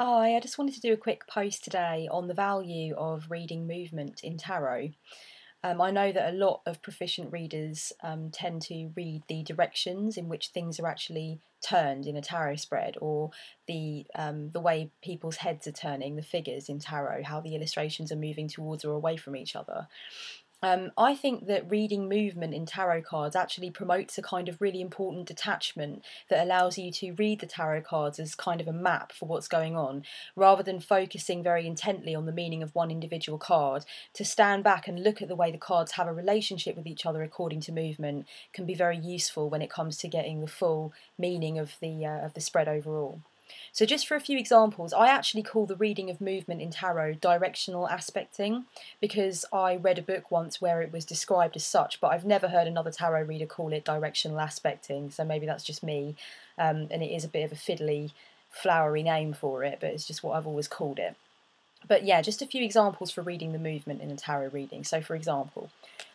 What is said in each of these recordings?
Hi, I just wanted to do a quick post today on the value of reading movement in tarot. I know that a lot of proficient readers tend to read the directions in which things are actually turned in a tarot spread, or the way people's heads are turning, the figures in tarot, how the illustrations are moving towards or away from each other. I think that reading movement in tarot cards actually promotes a kind of really important detachment that allows you to read the tarot cards as kind of a map for what's going on, rather than focusing very intently on the meaning of one individual card. To stand back and look at the way the cards have a relationship with each other according to movement can be very useful when it comes to getting the full meaning of the spread overall. So just for a few examples, I actually call the reading of movement in tarot directional aspecting, because I read a book once where it was described as such, but I've never heard another tarot reader call it directional aspecting, so maybe that's just me, and it is a bit of a fiddly, flowery name for it, but it's just what I've always called it. But yeah, just a few examples for reading the movement in a tarot reading. So for example,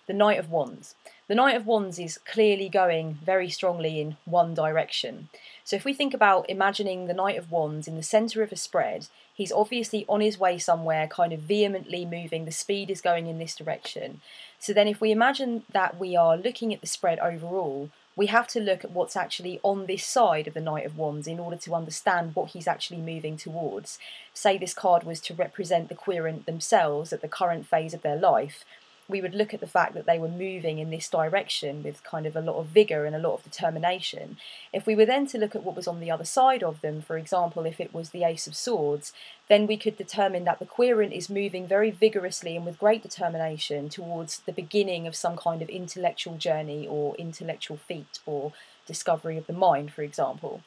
the Knight of Wands. The Knight of Wands is clearly going very strongly in one direction. So if we think about imagining the Knight of Wands in the centre of a spread, he's obviously on his way somewhere, kind of vehemently moving, the speed is going in this direction. So then if we imagine that we are looking at the spread overall, we have to look at what's actually on this side of the Knight of Wands in order to understand what he's actually moving towards. Say this card was to represent the querent themselves at the current phase of their life, we would look at the fact that they were moving in this direction with kind of a lot of vigour and a lot of determination. If we were then to look at what was on the other side of them, for example, if it was the Ace of Swords, then we could determine that the querent is moving very vigorously and with great determination towards the beginning of some kind of intellectual journey or intellectual feat or discovery of the mind, for example.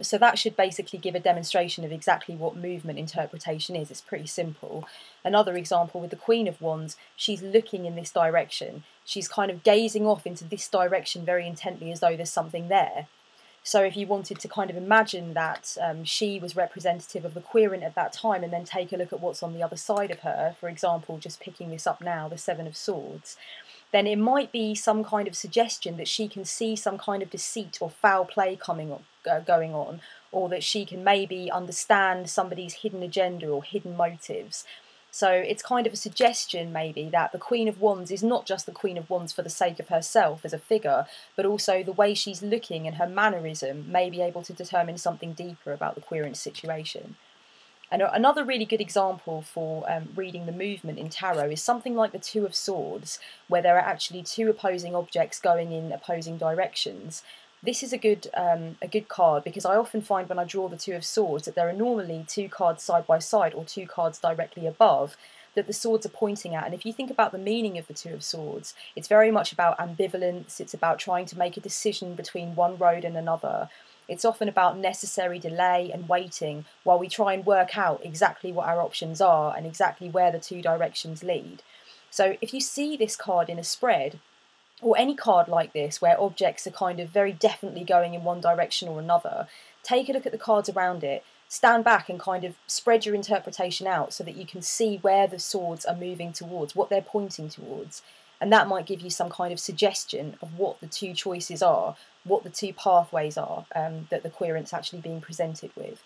So that should basically give a demonstration of exactly what movement interpretation is. It's pretty simple. Another example with the Queen of Wands, she's looking in this direction. She's kind of gazing off into this direction very intently as though there's something there. So if you wanted to kind of imagine that she was representative of the querent at that time and then take a look at what's on the other side of her, for example, just picking this up now, the Seven of Swords, then it might be some kind of suggestion that she can see some kind of deceit or foul play going on, or that she can maybe understand somebody's hidden agenda or hidden motives. So it's kind of a suggestion maybe that the Queen of Wands is not just the Queen of Wands for the sake of herself as a figure, but also the way she's looking and her mannerism may be able to determine something deeper about the querent situation. And another really good example for reading the movement in tarot is something like the Two of Swords, where there are actually two opposing objects going in opposing directions. This is a good card because I often find when I draw the Two of Swords that there are normally two cards side by side or two cards directly above that the swords are pointing at. And if you think about the meaning of the Two of Swords, it's very much about ambivalence, it's about trying to make a decision between one road and another. It's often about necessary delay and waiting while we try and work out exactly what our options are and exactly where the two directions lead. So if you see this card in a spread, or any card like this where objects are kind of very definitely going in one direction or another, take a look at the cards around it, stand back and kind of spread your interpretation out so that you can see where the swords are moving towards, what they're pointing towards. And that might give you some kind of suggestion of what the two choices are, what the two pathways are that the querent's actually being presented with.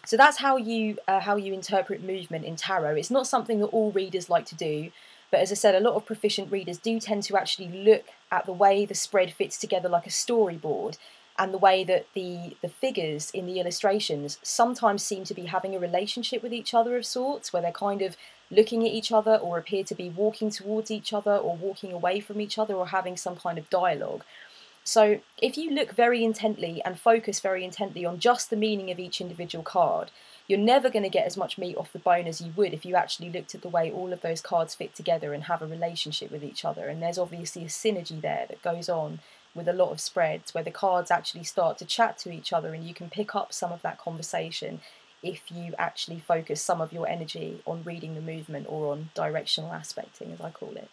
So that's how you interpret movement in tarot. It's not something that all readers like to do, but as I said, a lot of proficient readers do tend to actually look at the way the spread fits together like a storyboard, and the way that the figures in the illustrations sometimes seem to be having a relationship with each other of sorts, where they're kind of looking at each other or appear to be walking towards each other or walking away from each other or having some kind of dialogue. So if you look very intently and focus very intently on just the meaning of each individual card, you're never going to get as much meat off the bone as you would if you actually looked at the way all of those cards fit together and have a relationship with each other. And there's obviously a synergy there that goes on with a lot of spreads where the cards actually start to chat to each other, and you can pick up some of that conversation if you actually focus some of your energy on reading the movement or on directional aspecting, as I call it.